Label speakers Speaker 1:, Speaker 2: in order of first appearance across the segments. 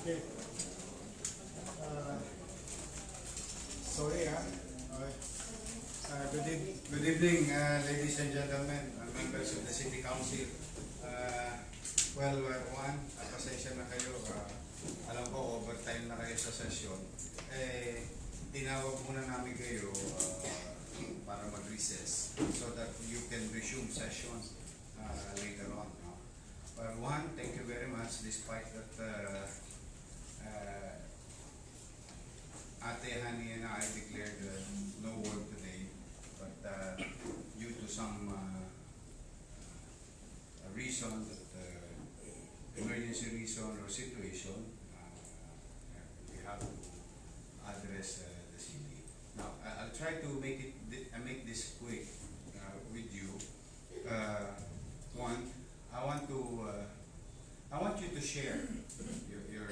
Speaker 1: Okay. Sorry, good evening, ladies and gentlemen, members of the City Council. Pasensya na kayo. Alam ko, overtime na kayo sa session. Tinawag muna namin kayo para mag-recess so that you can resume sessions later on. No? Thank you very much despite that Ate Hani and I declared no work today, but due to some reason, emergency reason or situation, we have to address the city. Now, I'll try to make this quick with you. One, I want you to share your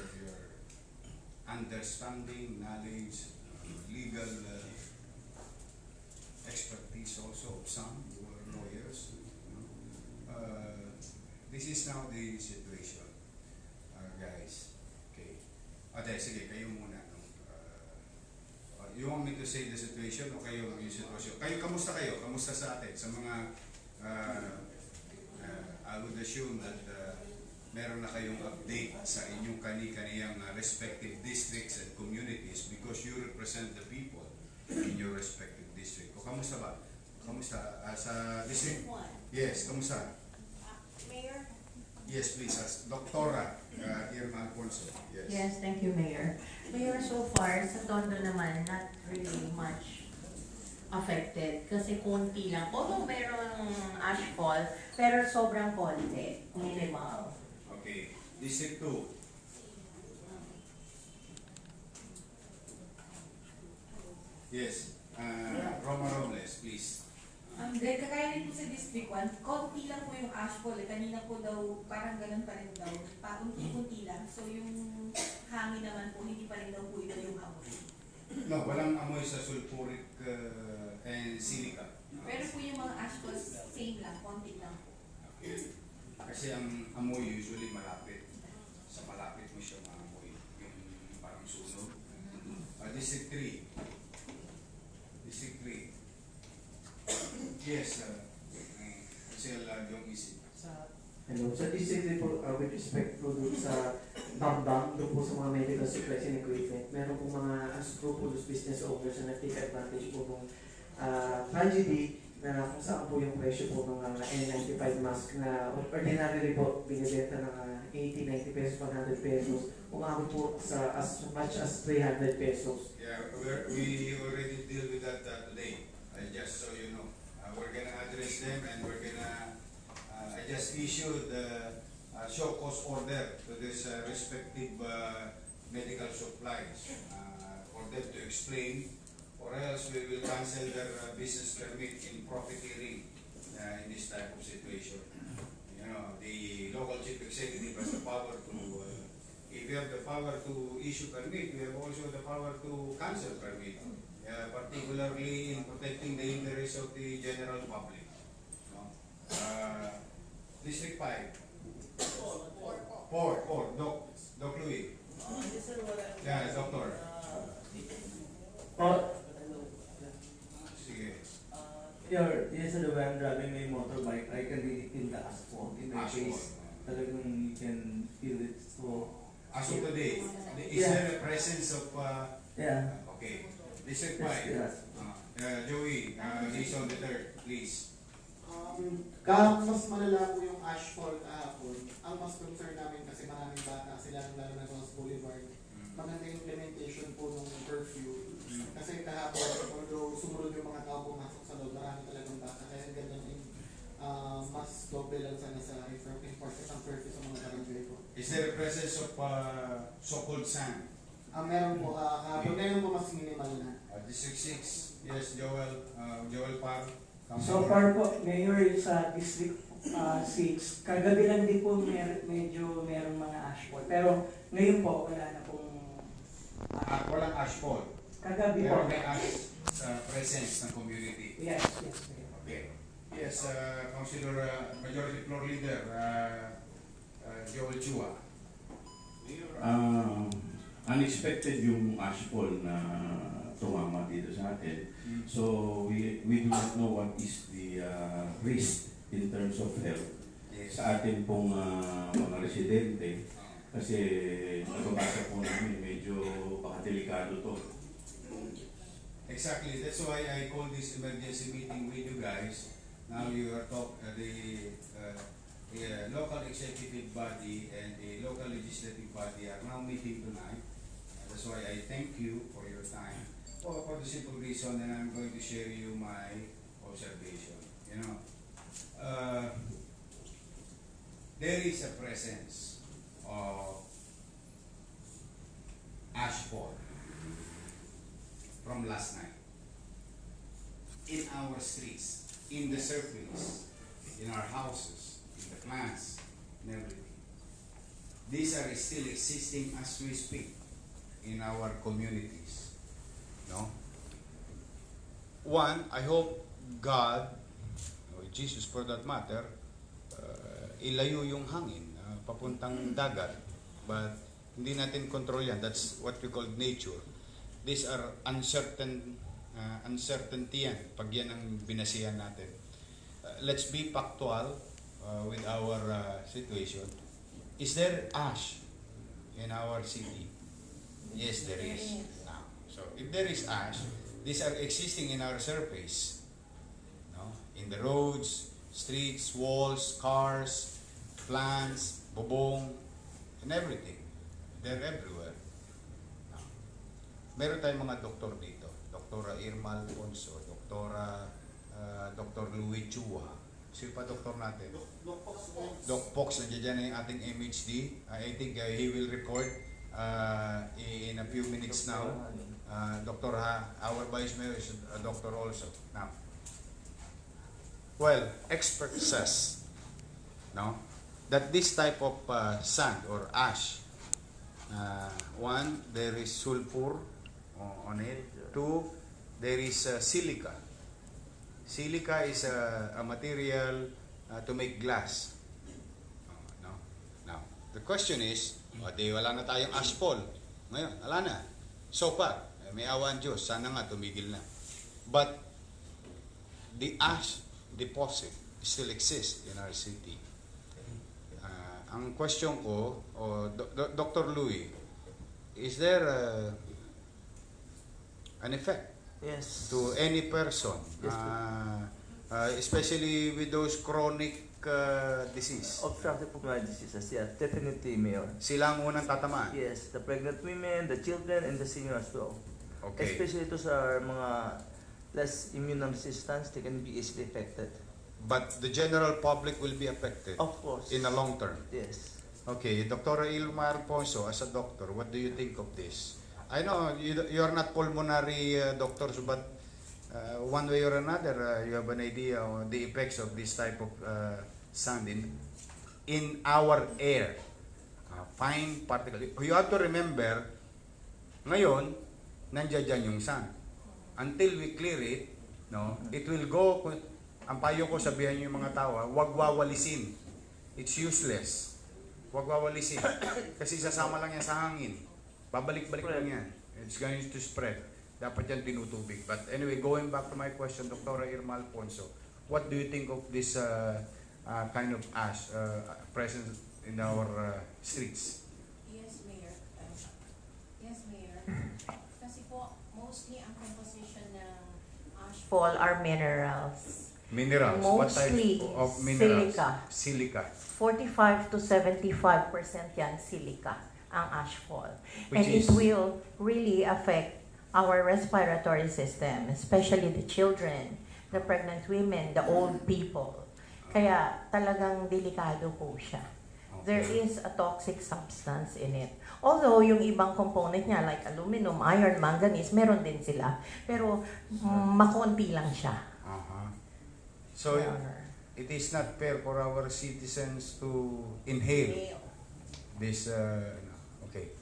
Speaker 1: understanding, knowledge, legal expertise also of some who are lawyers. This is now the situation, guys. Okay. Ate, sige, kayo muna. No? You want me to say the situation o kayo yung situation? Kayo, kamusta kayo? Kamusta sa atin? Sa mga, I would assume that meron na kayong update sa inyong kani-kaniyang respective districts and communities because you represent the people in your respective district. O kamusta ba? Kamusta? Sa district? Yes, kamusta?
Speaker 2: Mayor?
Speaker 1: Yes, please. Doktora Yorme Alfonso. Yes.
Speaker 2: Yes, thank you, Mayor. Mayor, so far, sa Tondo naman, not really much affected kasi konti lang. Although merong ashfall, pero sobrang konti. Minimal.
Speaker 1: Okay. District 2. Yes. Roma Robles, please.
Speaker 3: Kaya rin po sa District 1, konti lang po yung ashfall. Kanina po daw, parang ganun pa rin daw. Paunti-unti lang. So yung hangin naman po, hindi pa rin daw po ito yung amoy.
Speaker 1: No, walang amoy sa sulfuric and silica.
Speaker 3: Pero po yung mga ashfall, same lang, konti lang po.
Speaker 1: Okay. Kasi ang amoy usually malapit. Sa malapit mo siya maamoy. Yung parang sunog. District 3. District 3. Yes, Marcel yung isip.
Speaker 4: Hello, sa district po, with respect po doon sa bambang, doon po sa mga medical supplies and equipment, meron po mga unscrupulous business owners na nag-take advantage po ng tragedy na kung saan po yung presyo po ng N95 mask na ordinarily po binibenta ng 80, 90 pesos, 100 pesos, umabot po sa as much as 300 pesos.
Speaker 1: Yeah, we already deal with that today. Just so you know, we're gonna address them and we're gonna. I just issued a show cause order to this respective medical supplies for them to explain, or else we will cancel their business permit in profiteering in this type of situation. You know, the local chief executive has the power to. If you have the power to issue permit, we have also the power to cancel permit. Particularly in protecting the interests of the general public. No? District 5. 4. Doc Louis. Yeah, Doctor. Sige.
Speaker 5: Here, yes, when driving my motorbike, I can really feel the asphalt in my face. Talagang you can feel it. So,
Speaker 1: As of today, is there a presence of...
Speaker 5: yeah.
Speaker 1: Okay. District 5.
Speaker 5: Yes.
Speaker 1: Joey, he's on the third, please.
Speaker 6: Mas malala po yung ashfall kahapon. Ang mas concern namin kasi maraming bata, sila lalo na sa Boulevard. Maganda yung implementation po ng curfew. Kasi kahapon, although sumunod yung mga tao pumasok sa loob, marami talagang bata. Kaya ganda yung mas doble lang sana sa enforcement ng curfew sa mga barangay po.
Speaker 1: Is there a presence of so-called sand?
Speaker 6: Meron po kahapon, ngayon po mas minimal na.
Speaker 1: District 6, yes, Joel Par.
Speaker 7: So far po, Mayor, sa District 6, kagabi lang din po medyo merong mga ashfall. Pero ngayon po, wala na pong...
Speaker 1: walang ashfall.
Speaker 7: Kagabi po.
Speaker 1: Pero may ash presence ng community.
Speaker 7: Yes, yes, Mayor.
Speaker 1: Okay. Yes, Councilor Majority Floor Leader Joel Chua.
Speaker 8: Unexpected yung ashfall na tumama dito sa atin. So we do not know what is the risk in terms of health sa atin pong mga residente. Kasi nababasa po namin medyo delikado to.
Speaker 1: Exactly. That's why I call this emergency meeting with you guys. Now you are the local executive body and the local legislative body are now meeting tonight. That's why I thank you for your time. For the simple reason that I'm going to share you my observation. You know, there is a presence of ashfall from last night in our streets, in the surface, in our houses, in the plants, and everything. These are still existing as we speak in our communities. No? One, I hope God, or Jesus for that matter, ilayo yung hangin papuntang dagat, but hindi natin control yan. That's what we call nature. These are uncertainty yan pag yan ang binasihan natin. Let's be factual with our situation. Is there ash in our city? Yes, there is. Now, so if there is ash, these are existing in our surface, no? In the roads, streets, walls, cars, plants, bubong, and everything. They're everywhere. Now, meron tayong mga doktor dito. Doktora Irma Alfonso, Dr. Louis Chua. Sino pa doktor natin? Doc Fox, nandiyan dyan yung ating MHD. I think he will report in a few minutes now. Dr. Our Vice Mayor is a doctor also. Now, well, expert says, no, that this type of sand or ash, one, there is sulfur on it. Two, there is silica. Silica is a material to make glass. No? Now, the question is, wala na tayong ashfall. Ngayon, wala na. So far, may awa ang Diyos, sana nga tumigil na. But, the ash deposit still exists in our city. Ang question ko, Dr. Louis, is there an effect to any person, especially with those chronic disease?
Speaker 5: Obstructive pulmonary diseases, yeah, definitely, Mayor.
Speaker 1: Sila ang unang tatamaan?
Speaker 5: Yes, the pregnant women, the children, and the senior as well.
Speaker 1: Okay.
Speaker 5: Especially to sa mga less immune resistance, they can be easily affected.
Speaker 1: But the general public will be affected
Speaker 5: Of course.
Speaker 1: in the long term?
Speaker 5: Yes.
Speaker 1: Okay, Dr. Ilma Alfonso, as a doctor, what do you think of this? I know you are not pulmonary doctors, but one way or another, you have an idea on the effects of this type of sand in our air. Fine particles. You have to remember, ngayon, nandiyan dyan yung sand. Until we clear it, no, it will go, ang payo ko sabihan yung mga tao, wag wawalisin. It's useless. Wag wawalisin. Kasi sasama lang yan sa hangin. Babalik-balik lang yan. It's going to spread. Dapat yan tinutubig. But anyway, going back to my question, Dr. Irma Alfonso, what do you think of this kind of ash present in our streets?
Speaker 2: Yes, Mayor. Yes, Mayor. Kasi po, mostly ang composition ng ashfall are minerals.
Speaker 1: Minerals? What type
Speaker 2: Mostly
Speaker 1: of minerals?
Speaker 2: silica.
Speaker 1: Silica.
Speaker 2: 45 to 75% yan silica ang ashfall.
Speaker 1: Which
Speaker 2: And it
Speaker 1: is-
Speaker 2: will really affect our respiratory system, especially the children, the pregnant women, the old people. Kaya talagang delikado po siya. There is a toxic substance in it. Although yung ibang component niya like aluminum, iron, manganese, meron din sila. Pero makonti lang siya.
Speaker 1: So, it is not fair for our citizens to inhale this, okay.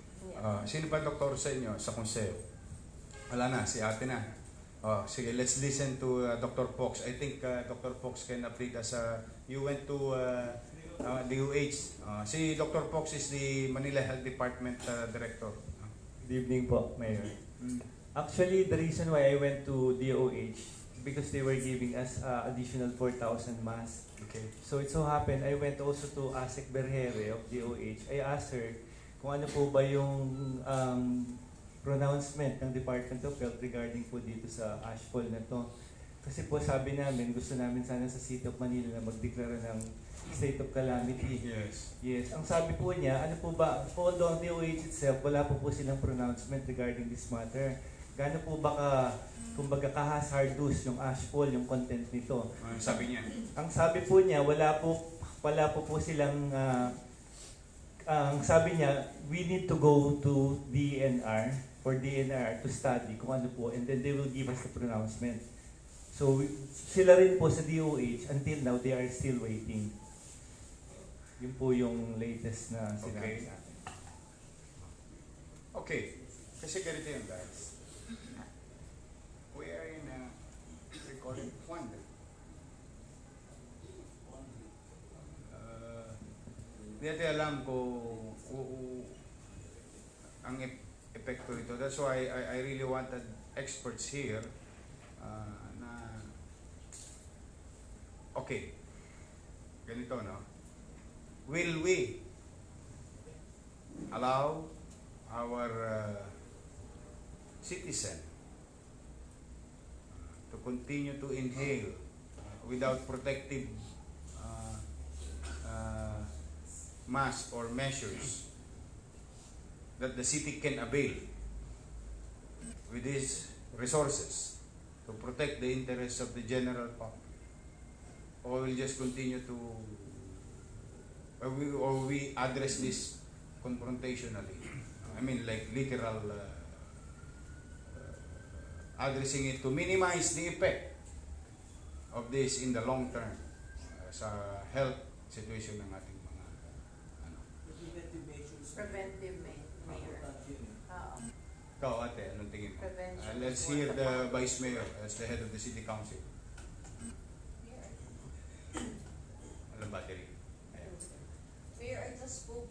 Speaker 1: Sino pa doktor sa inyo, sa konseyo? Wala na, si ate na. Sige, let's listen to Dr. Fox. I think Dr. Fox can update us. You went to DOH. Si Dr. Fox is the Manila Health Department Director.
Speaker 9: Good evening po, Mayor.
Speaker 1: Mm.
Speaker 9: Actually, the reason why I went to DOH because they were giving us additional 4,000 masks.
Speaker 1: Okay.
Speaker 9: So it so happened, I went also to Asek Berhere of DOH. I asked her kung ano po ba yung pronouncement ng Department of Health regarding po dito sa ashfall na to. Kasi po sabi namin, gusto namin sana sa City of Manila na magdeklara ng state of calamity.
Speaker 1: Yes.
Speaker 9: Yes. Ang sabi po niya, ano po ba, although ang DOH itself, wala po silang pronouncement regarding this matter. Gaano po ba kumbaga ka-hazardous yung ashfall, yung content nito?
Speaker 1: Sabi niya.
Speaker 9: Ang sabi po niya, wala po silang, ang sabi niya, we need to go to DNR, for DNR to study kung ano po, and then they will give us the pronouncement. So, sila rin po sa DOH, until now, they are still waiting. Yun po yung latest na sinabi sa akin.
Speaker 1: Okay. Kasi ganito yun, guys. We are in a recording quandary. Hindi natin alam kung ang epekto nito. That's why I really wanted experts here na okay. Ganito, no? Will we allow our citizen to continue to inhale without protective mask or measures that the city can avail with these resources to protect the interests of the general public? Or we'll just continue to or we address this confrontationally. I mean, like literal addressing it to minimize the effect of this in the long term sa health situation ng ating mga ano.
Speaker 2: Preventive Mayor.
Speaker 1: Ikaw, ate, anong tingin mo?
Speaker 2: Prevention.
Speaker 1: Let's hear the Vice Mayor as the head of the City Council. Alam battery?
Speaker 10: Mayor, I just spoke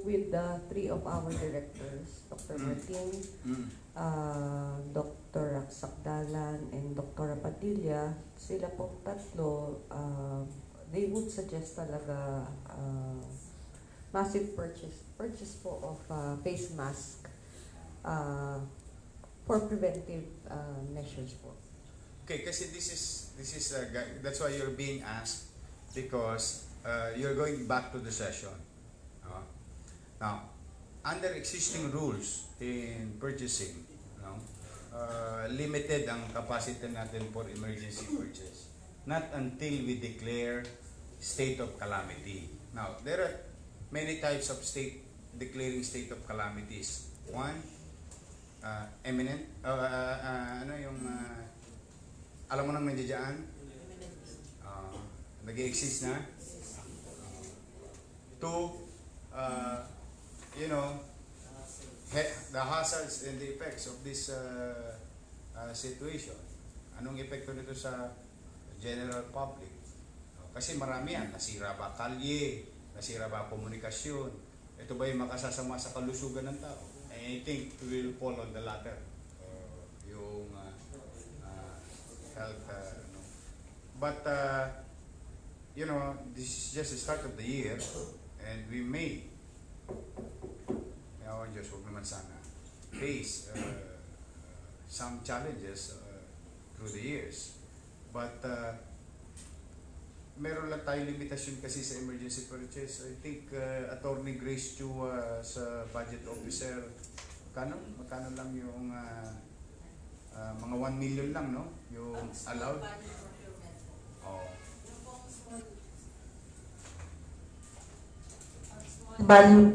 Speaker 10: with
Speaker 1: I
Speaker 10: three of our directors, Dr. Martin, Dr. Raksakdalan, and Dr. Padilla. Sila po tatlo, they would suggest talaga massive purchase po of face mask for preventive measures po.
Speaker 1: Okay, kasi this is that's why you're being asked because you're going back to the session. Now, under existing rules in purchasing, limited ang capacity natin for emergency purchase. Not until we declare state of calamity. Now, there are many types of declaring state of calamities. One, imminent, alam mo nang nandiyan, nag-exist na. Two, the hazards and the effects of this situation. Anong epekto nito sa general public? Kasi marami yan. Nasira ba kalye? Nasira ba komunikasyon? Ito ba yung makasasama sa kalusugan ng tao? I think we will fall on the latter. Yung health. But, this is just the start of the year and we may Diyos, huwag naman sana face some challenges through the years. But meron lang tayong limitasyon kasi sa emergency purchase. I think Attorney Grace Chu sa budget officer, magkano lang yung mga 1 million lang, no? Yung allowed. Oh.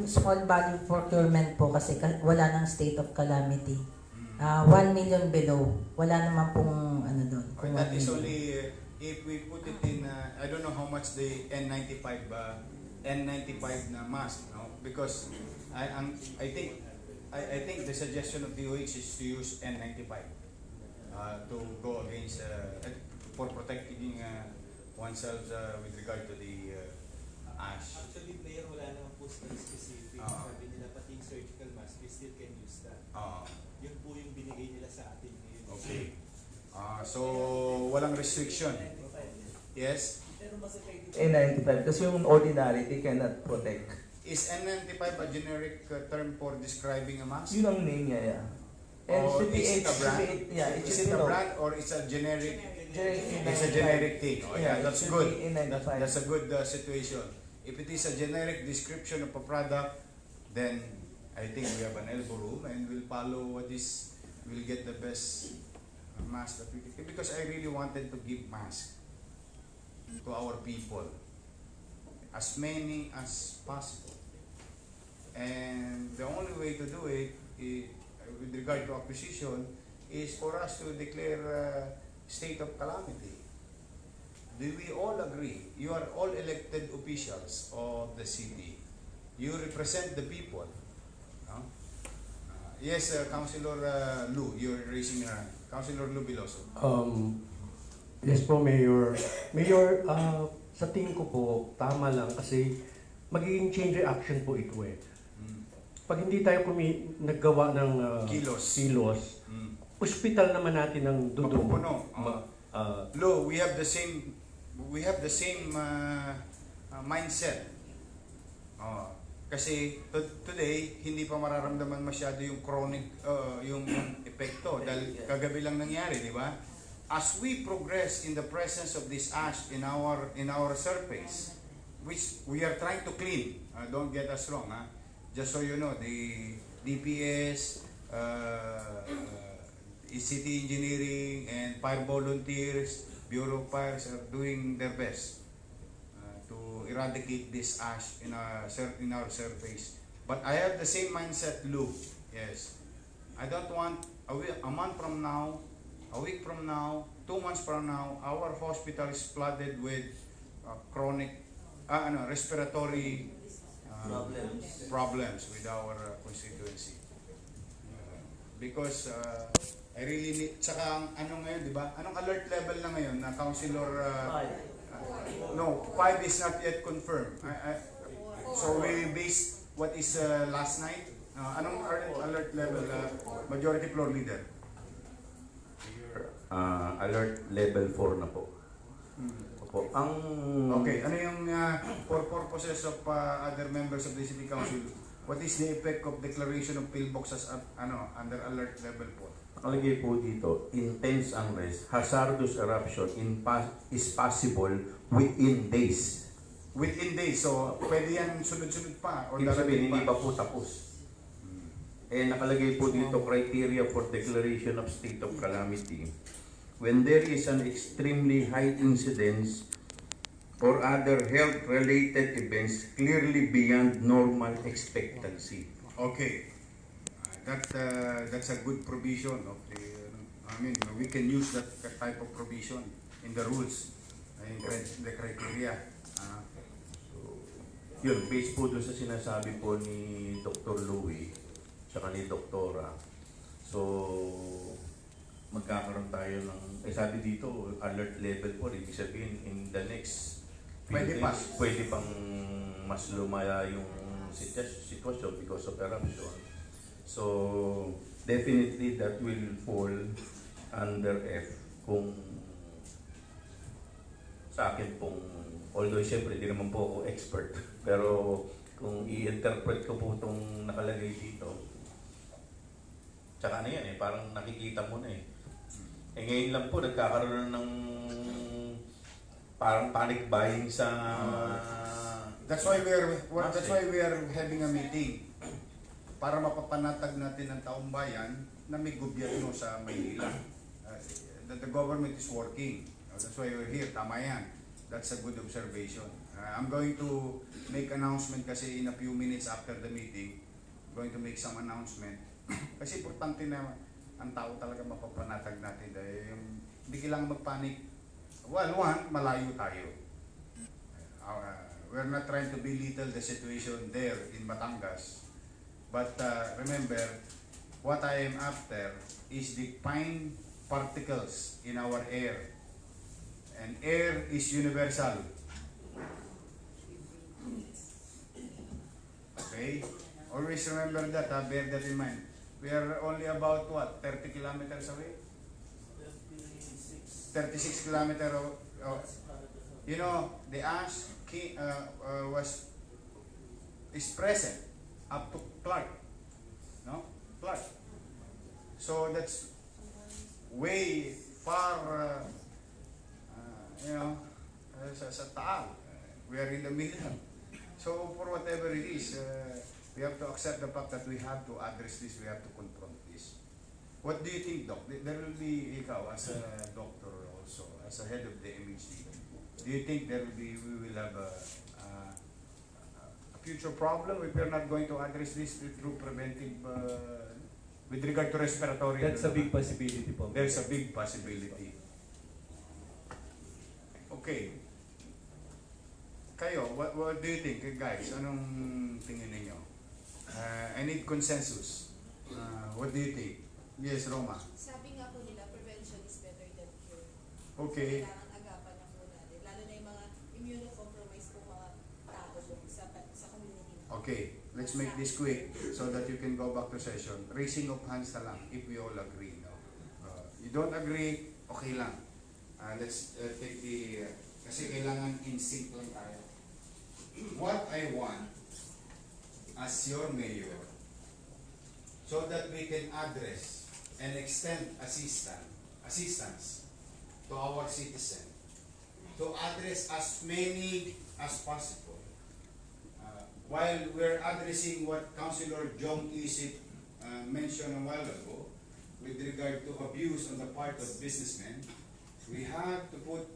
Speaker 10: Small value procurement po kasi wala nang state of calamity. 1 million below. Wala naman pong ano doon.
Speaker 1: That is only if we put it in, I don't know how much the N95 na mask, no? Because I think the suggestion of DOH is to use N95 to go against for protecting oneself with regard to the ash.
Speaker 9: Actually, player, wala naman po specific. Sabi nila, pati yung surgical mask, we still can use that. Yun po yung binigay nila sa atin ngayon.
Speaker 1: Okay. So, walang restriction. Yes?
Speaker 5: N95, kasi yung ordinary, they cannot protect.
Speaker 1: Is N95 a generic term for describing a mask?
Speaker 5: Yun ang name niya, yeah. And
Speaker 1: Or
Speaker 5: should be
Speaker 1: is it a brand?
Speaker 5: yeah, it
Speaker 1: Is
Speaker 5: should
Speaker 1: it
Speaker 5: be
Speaker 1: a brand or it's a generic? It's a generic thing. Oh, yeah,
Speaker 5: it
Speaker 1: that's
Speaker 5: should
Speaker 1: good.
Speaker 5: be N95.
Speaker 1: That's a good situation. If it is a generic description of a product, then I think we have an elbow room and we'll follow what is, we'll get the best mask that we can. Because I really wanted to give masks to our people, as many as possible. And the only way to do it, with regard to acquisition, is for us to declare state of calamity. Do we all agree? You are all elected officials of the city. You represent the people. No? Yes, Councilor Lu, you're raising your hand. Councilor Lu Biloso.
Speaker 11: Yes po, Mayor. Mayor, sa tingin ko po, tama lang kasi magiging chain reaction po ito eh. Pag hindi tayo naggawa ng kilos, hospital naman natin ang dudugo.
Speaker 1: Lo, we have the same mindset. Kasi today hindi pa mararamdaman masyado yung chronic yung epekto dahil kagabi lang nangyari, di ba? As we progress in the presence of this ash in our surface, which we are trying to clean, don't get us wrong, just so you know, the DPS, city engineering, and fire volunteers, Bureau of Fires are doing their best to eradicate this ash in our surface. But I have the same mindset, Lou. Yes, I don't want a month from now, a week from now, 2 months from now, our hospital is flooded with chronic, respiratory problems with our constituency. Because I really need, tsaka ano ngayon, di ba? Anong alert level na ngayon na Councilor? No, 5 is not yet confirmed. So we based what is last night. Anong alert level? Majority floor leader.
Speaker 8: Alert level 4 na po. Opo.
Speaker 1: Okay, ano yung for purposes of other members of the City Council, what is the effect of declaration of pillboxes under alert level 4?
Speaker 8: Nakalagay po dito, intense unrest, hazardous eruption is possible within days.
Speaker 1: Within days, so pwede yan sunod-sunod pa? Or
Speaker 8: Ibig sabihin, hindi
Speaker 1: pa?
Speaker 8: pa po tapos. Nakalagay po dito, criteria for declaration of state of calamity. When there is an extremely high incidence or other health-related events clearly beyond normal expectancy.
Speaker 1: Okay. That's a good provision of the, we can use that type of provision in the rules, in the criteria.
Speaker 8: Yun, based po doon sa sinasabi po ni Dr. Louie, tsaka ni Doktora. So, magkakaroon tayo ng, sabi dito, alert level 4, ibig sabihin in the next few days, pwede pang mas lumaya yung sitwasyon because of eruption. So, definitely that will fall under F kung sa akin pong, although siyempre di naman po ako expert, pero kung i-interpret ko po itong nakalagay dito, tsaka ano yan parang nakikita mo na ngayon lang po nagkakaroon ng parang panic buying sa
Speaker 1: that's why we are having a meeting para mapapanatag natin ang taong bayan na may gobyerno sa Maynila. That the government is working. That's why we're here. Tama yan. That's a good observation. I'm going to make announcement kasi in a few minutes after the meeting. I'm going to make some announcement. Kasi importante na ang tao talaga mapapanatag natin dahil hindi kailangan magpanik. Well, one, malayo tayo. We're not trying to belittle the situation there in Batangas. But remember, what I am after is the fine particles in our air. And air is universal. Okay? Always remember that, bear that in mind. We are only about what, 30 kilometers away? 36 kilometers. You know, the ash is present up to Clark. No? Clark. So that's way far, sa Taal. We are in the middle. So for whatever it is, we have to accept the fact that we have to address this, we have to confront this. What do you think, Doc? There will be, ikaw as a doctor also, as a head of the MHD, do you think we will have a future problem if we're not going to address this through preventive, with regard to respiratory?
Speaker 9: That's a big possibility po.
Speaker 1: There's a big possibility. Okay. Kayo, what do you think, guys? Anong tingin ninyo? I need consensus. What do you think? Yes, Roma.
Speaker 3: Sabi nga po nila, prevention is better than cure.
Speaker 1: Okay.
Speaker 3: Kailangan agapan na po natin. Lalo na yung mga immunocompromised po mga tao sa community.
Speaker 1: Okay, let's make this quick so that you can go back to session. Raising of hands na lang if we all agree. No? You don't agree, okay lang. Let's take the... kasi kailangan in sync lang tayo. What I want as your mayor, so that we can address and extend assistance to our citizen, to address as many as possible. While we're addressing what Councilor Jong Isip mentioned a while ago, with regard to abuse on the part of businessmen, we have to put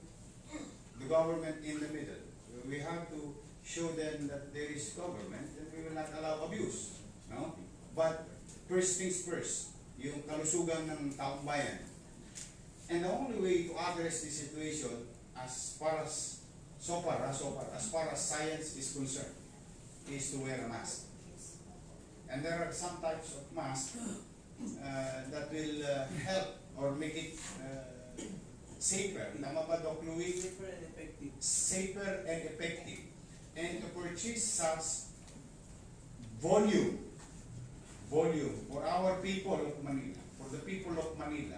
Speaker 1: the government in the middle. We have to show them that there is government and we will not allow abuse. No? But first things first, yung kalusugan ng taong bayan. And the only way to address this situation as far as science is concerned is to wear a mask. And there are some types of masks that will help or make it safer. Tama ba, Doc Louis?
Speaker 5: Safer and effective.
Speaker 1: Safer and effective. And to purchase such volume for our people of Manila, for the people of Manila,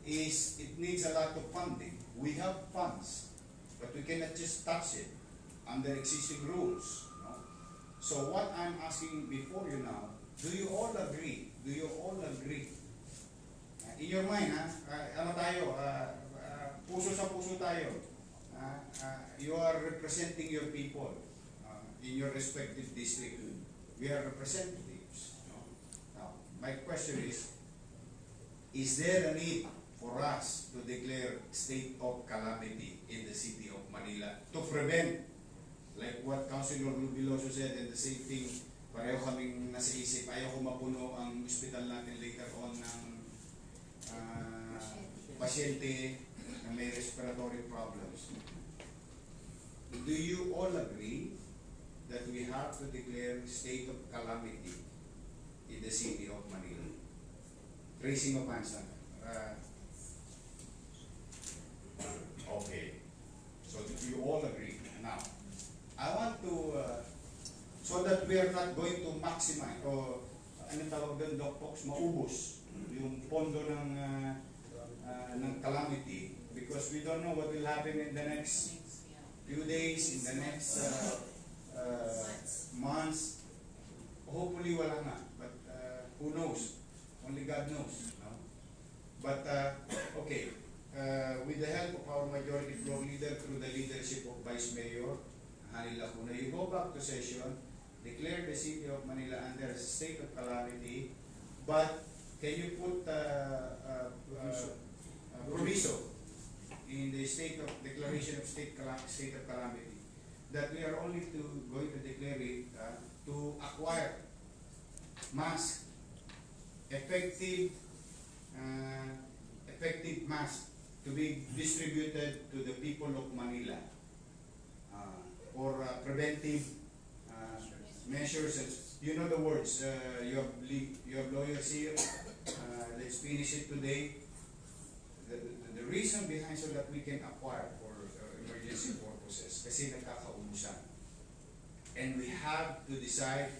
Speaker 1: it needs a lot of funding. We have funds, but we cannot just touch it under existing rules. No? So what I'm asking before you now, do you all agree? In your mind, puso sa puso tayo. You are representing your people in your respective district. We are representatives. No? Now, my question is there a need for us to declare state of calamity in the city of Manila to prevent, like what Councilor Rubiloso said, and the same thing, pareho kaming nasa isip, ayaw ko mapuno ang hospital natin later on ng pasyente na may respiratory problems. Do you all agree that we have to declare state of calamity in the city of Manila? Raising of hands. Okay. So you all agree. Now, I want to, so that we are not going to maximize, o anong tawag doon, Doc Fox, maubos yung pondo ng calamity, because we don't know what will happen in the next few days, in the next months. Hopefully wala nga, but who knows? Only God knows. No? But okay, with the help of our majority floor leader through the leadership of Vice Mayor Hani Lacuna, you go back to session, declare the city of Manila under a state of calamity, but can you put proviso in the declaration of state of calamity that we are only going to declare it to acquire mask, effective mask to be distributed to the people of Manila for preventive measures. And you know the words. You have lawyers here. Let's finish it today. The The reason behind so that we can acquire for emergency purposes kasi nagkakaubusan. And we have to decide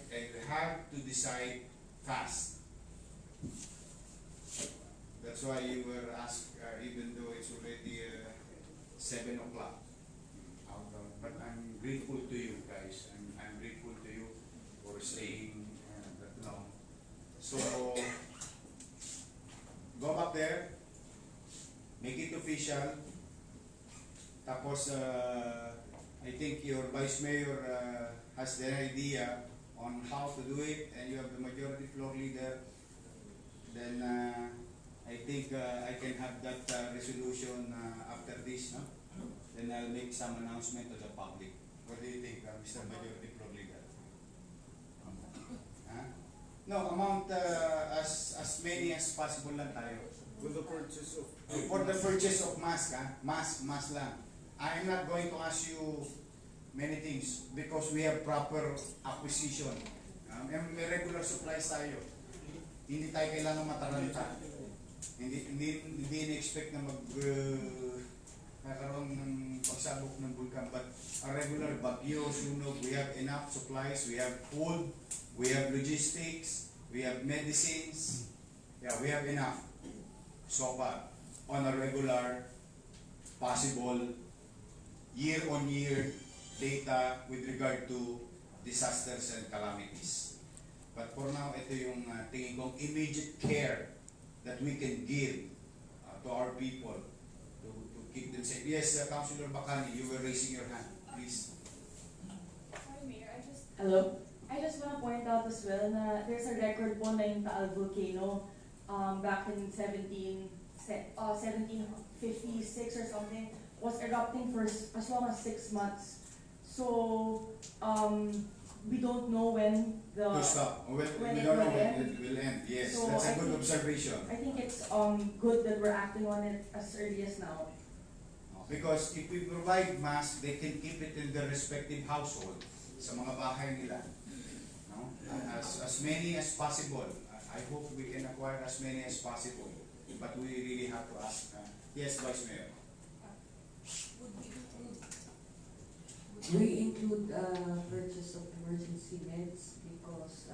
Speaker 1: fast. That's why you were asked, even though it's already 7 o'clock. But I'm grateful to you guys. I'm grateful to you for staying that long. So, go back there, make it official. Tapos, I think your Vice Mayor has the idea on how to do it, and you have the majority floor leader. Then, I think I can have that resolution after this, no? Then I'll make some announcement to the public. What do you think, Mr. Majority Floor Leader? Huh? No, amount as many as possible lang tayo.
Speaker 6: With the purchase of...
Speaker 1: For the purchase of mask, mask lang. I am not going to ask you many things because we have proper acquisition. May regular supplies tayo. Hindi tayo kailangan mataranta. Hindi in-expect na nagkaroon ng pagsabog ng bulkan, but a regular bagyo, sunog, we have enough supplies, we have food, we have logistics, we have medicines, yeah, we have enough so far on a regular possible year-on-year data with regard to disasters and calamities. But for now, ito yung tingin kong immediate care that we can give to our people to keep them safe. Yes, Councilor Bacani, you were raising your hand, please.
Speaker 3: Sorry, Mayor,
Speaker 7: Hello?
Speaker 3: I just want to point out as well na there's a record po na yung Taal volcano back in 1756 or something was erupting for as long as 6 months. So we don't know when the
Speaker 1: To stop. Well,
Speaker 3: when
Speaker 1: we
Speaker 3: it
Speaker 1: don't know
Speaker 3: will
Speaker 1: when
Speaker 3: end.
Speaker 1: it will end. Yes,
Speaker 3: So
Speaker 1: that's a
Speaker 3: I
Speaker 1: good
Speaker 3: think-
Speaker 1: observation.
Speaker 3: I think it's good that we're acting on it as early as now.
Speaker 1: Because if we provide masks, they can keep it in their respective household, sa mga bahay nila. No? As many as possible. I hope we can acquire as many as possible. But we really have to ask. Yes, Vice Mayor.
Speaker 10: We include purchase of emergency meds because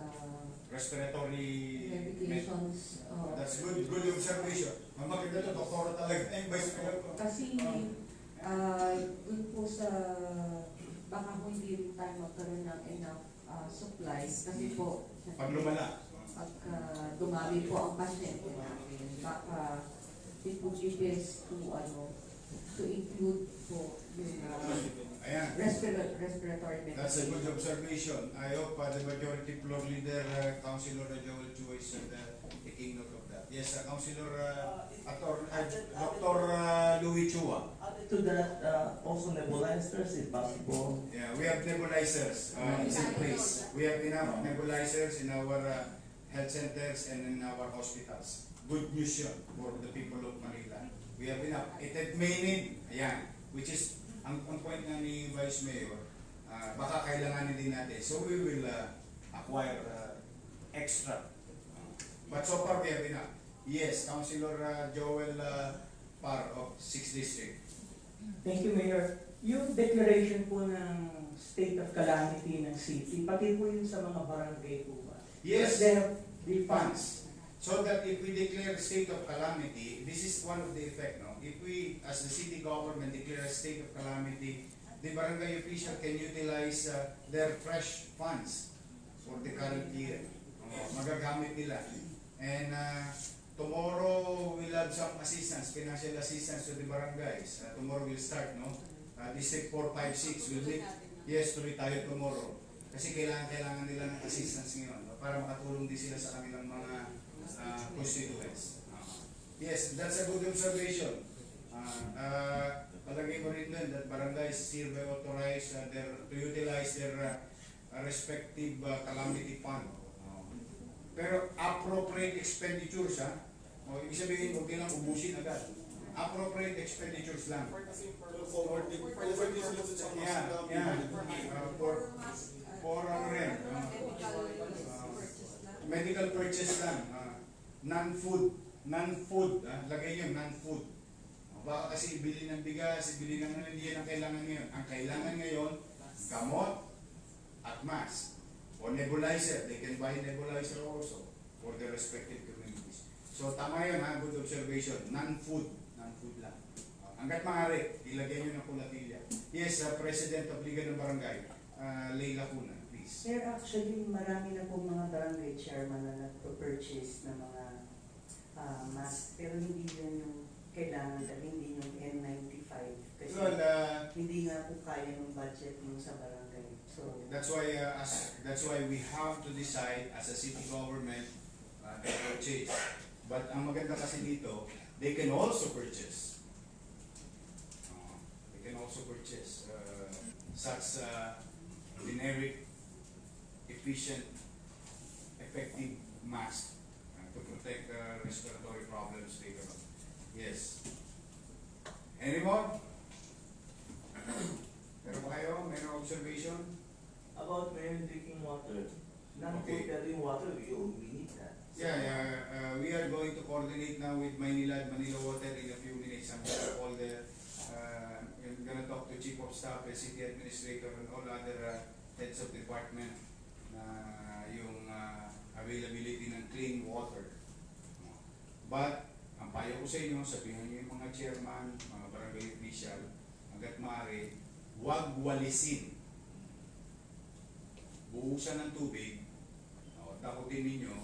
Speaker 1: Respiratory
Speaker 10: medications.
Speaker 1: That's good observation. Ang maganda to, doktora talaga yung Vice Mayor ko.
Speaker 10: Kasi dun po sa baka hindi rin tayo magkaroon ng enough supplies kasi po
Speaker 1: Pag lumala.
Speaker 10: pagka dumami po ang pasyente natin, baka it would be best to include po yung
Speaker 1: Ayan.
Speaker 10: respiratory medication.
Speaker 1: That's a good observation. I hope the majority floor leader, Councilor Joel Chua, is taking note of that. Yes, Councilor Dr. Louis Chua.
Speaker 5: Added to that, also nebulizers if possible.
Speaker 1: Yeah, we have nebulizers is in place. We have enough nebulizers in our health centers and in our hospitals. Good news yun for the people of Manila. We have enough. It may need, ayan, which is ang point nga ni Vice Mayor, baka kailanganin din natin. So we will acquire extra. But so far we have enough. Yes, Councilor Joel Par of 6th District.
Speaker 7: Thank you, Mayor. Yung declaration po ng state of calamity ng city, pati po yun sa mga barangay po ba?
Speaker 1: Yes,
Speaker 7: They have the
Speaker 1: funds. So that if we declare state of calamity, this is one of the effect, no? If we, as the city government, declare a state of calamity, the barangay official can utilize their fresh funds for the current year. Magagamit nila. And tomorrow we'll have some assistance, financial assistance to the barangays. Tomorrow we'll start, no? District 4, 5, 6 will meet. Yes, tuloy tayo tomorrow. Kasi kailangan nila ng assistance ngayon, no? Para makatulong din sila sa kanilang mga constituents. Yes, that's a good observation. Palagay mo rin din that barangays hereby authorize to utilize their respective calamity fund. Pero appropriate expenditures, ibig sabihin, huwag nilang ubusin agad. Appropriate expenditures lang. For ano rin, medical purchase lang, non-food, lagay nyo non-food. Baka kasi ibili ng bigas, ibili ng ano, hindi yan ang kailangan ngayon. Ang kailangan ngayon, gamot at mask. O nebulizer, they can buy nebulizer also for their respective communities. So tama yun ha, good observation. Non-food lang. Hanggat maaari, ilagay nyo ng kulatilya. Yes, President of Liga ng Barangay, Leila Cuna, please.
Speaker 7: Sir, actually, marami na po mga barangay chairman na nagpo-purchase ng mga mask, pero hindi yun yung kailangan at hindi yung N95 kasi
Speaker 1: Well,
Speaker 7: hindi nga po kaya ng budget yung sa barangay. So,
Speaker 1: that's why we have to decide as a city government to purchase. But ang maganda kasi dito, they can also purchase. Such generic, efficient, effective mask to protect respiratory problems later on. Yes. Any more? Meron ba kayo? Meron observation?
Speaker 5: About mayroon drinking water.
Speaker 1: Okay.
Speaker 5: Non-food water, we need that.
Speaker 1: Yeah, we are going to coordinate now with Manila Water in a few minutes. I'm going to call I'm going to talk to Chief of Staff, the City Administrator, and all other heads of department na yung availability ng clean water. But, ang payo ko sa inyo, sabihin nyo yung mga chairman, mga barangay official, hanggat maaari, huwag walisin. Buhusan ng tubig, takutin ninyo,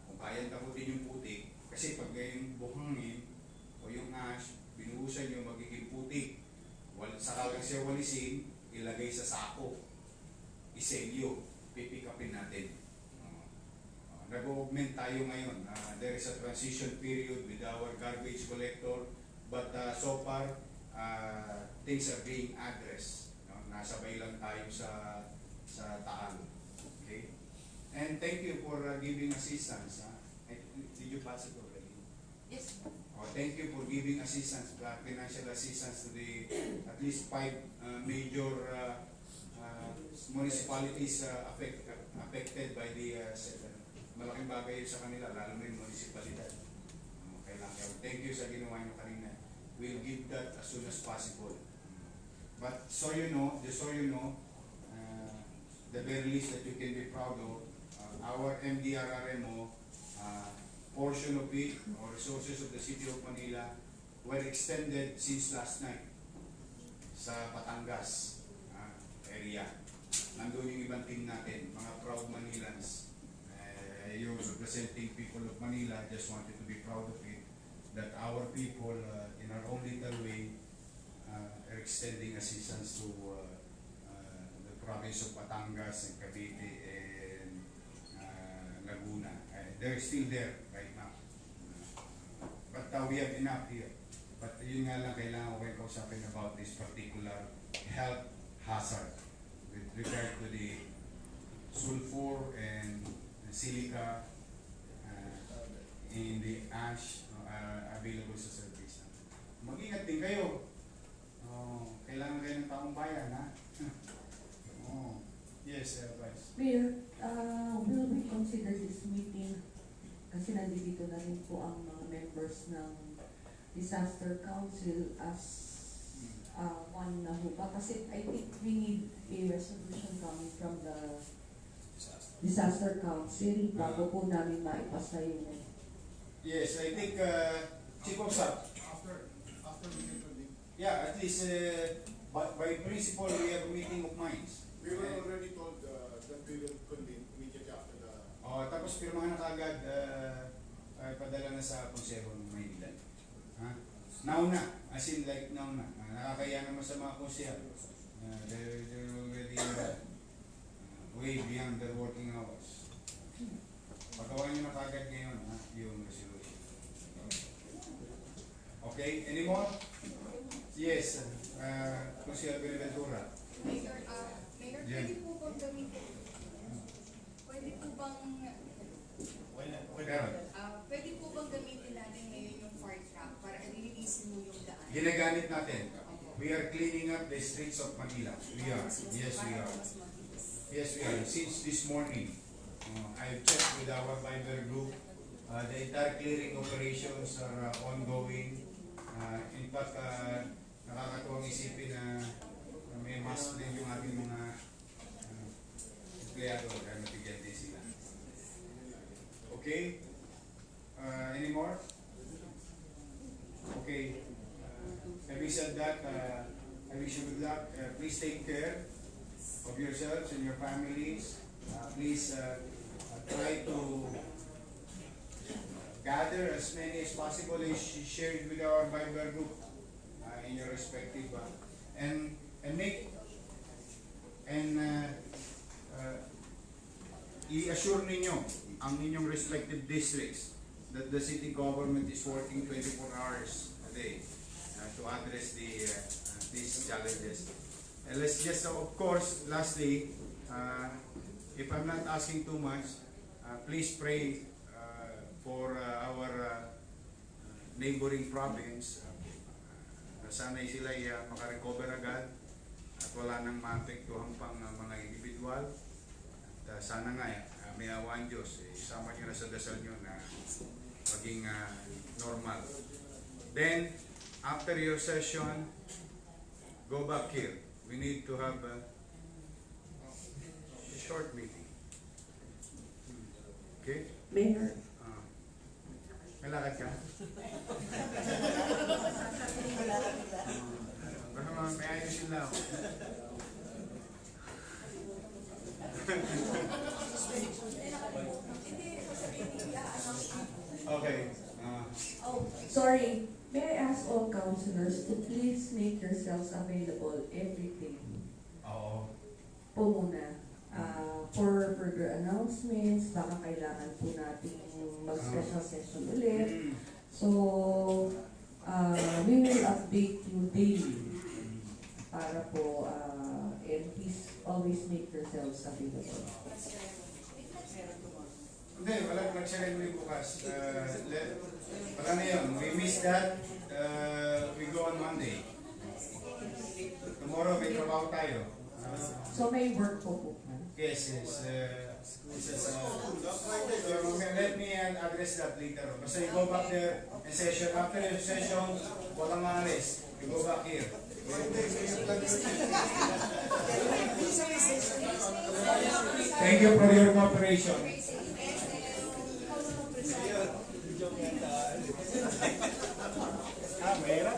Speaker 1: kung kayang takutin yung putik, kasi pag yung buhangin o yung ash, binuhusan nyo, magiging putik. Saka lang siya walisin, ilagay sa sako, iselyo, pipikapin natin. Nag-augment tayo ngayon. There is a transition period with our garbage collector, but so far, things are being addressed. Nasabay lang tayo sa Taal. Okay? And thank you for giving assistance. Did you pass it already?
Speaker 2: Yes.
Speaker 1: Thank you for giving assistance, financial assistance to the at least 5 major municipalities affected by the malaking bagay sa kanila, lalo na yung municipalidad. Kailangan. Thank you sa ginawa nyo kanina. We'll give that as soon as possible. But so you know, the very least that you can be proud of, our MDRRMO, portion of it, or resources of the City of Manila, were extended since last night sa Batangas area. Nandun yung ibang team natin, mga proud Manilans. You're representing people of Manila, just wanted to be proud of it, that our people, in our own little way, are extending assistance to the province of Batangas and Cavite and Laguna. They're still there right now. But we have enough here. But yun nga lang, kailangan ko kayo kausapin about this particular health hazard with regard to the sulfur and silica in the ash available sa service. Mag-ingat din kayo. Kailangan kayo ng taong bayan, ha? Yes, Vice.
Speaker 12: Mayor, will we consider this meeting kasi nandito na rin po ang mga members ng Disaster Council as one na ho ba? Kasi I think we need a resolution coming from the Disaster Council bago po namin maipasa yun.
Speaker 1: Yes, I think Chief of Staff.
Speaker 6: After we get the
Speaker 1: Yeah, at least by principle we have a meeting of minds.
Speaker 6: we were already told that we will convene immediately after the
Speaker 1: Tapos pirmahan na kagad padala na sa Konseho ng Maynila. Now na, as in like now na. Nakakaya naman sa mga konseho. They're already way beyond their working hours. Pagawa nyo na kagad ngayon yung resolution. Okay, any more? Yes, Consiel Benaventura.
Speaker 13: Mayor,
Speaker 1: Yeah.
Speaker 13: pwede po bang gamitin? Pwede po bang pwede po bang gamitin natin ngayon yung fire truck para lilinisin mo yung daan?
Speaker 1: Ginagamit natin. We are cleaning up the streets of Manila. We are. Yes, we are. Yes, we are. Since this morning, I've checked with our Viber group. The entire clearing operations are ongoing. In fact, nakakatuwang isipin na may mask din yung ating mga empleyado kaya mabigyan din sila. Okay? Any more? Okay. Having said that, I wish you good luck. Please take care of yourselves and your families. Please try to gather as many as possible and share it with our Viber group in your respective and make and i-assure ninyo ang inyong respective districts that the city government is working 24 hours a day to address these challenges. And let's just, of course, lastly, if I'm not asking too much, please pray for our neighboring province. Sana'y sila makarecover agad at wala nang maapektuhan pang mga individual. At sana nga, may awan Diyos, isama nyo na sa dasal nyo na maging normal. Then, after your session, go back here. We need to have a short meeting. Okay?
Speaker 12: Mayor.
Speaker 1: May lakad ka? Baka may ayusin lang. Okay.
Speaker 12: Sorry, may I ask all councilors to please make yourselves available every day
Speaker 1: Oo.
Speaker 12: po muna for further announcements, baka kailangan po nating mag-special session ulit. So, we will update you daily para po, and please always make yourselves available.
Speaker 1: Hindi, walang nag-ceremony bukas. Wala na yun. We miss that. We go on Monday. Tomorrow may trabaho tayo.
Speaker 12: So may work po po.
Speaker 1: Yes, yes. Let me address that later. Basta you go back there and session. After the session, walang maalis. You go back here. Thank you for your cooperation.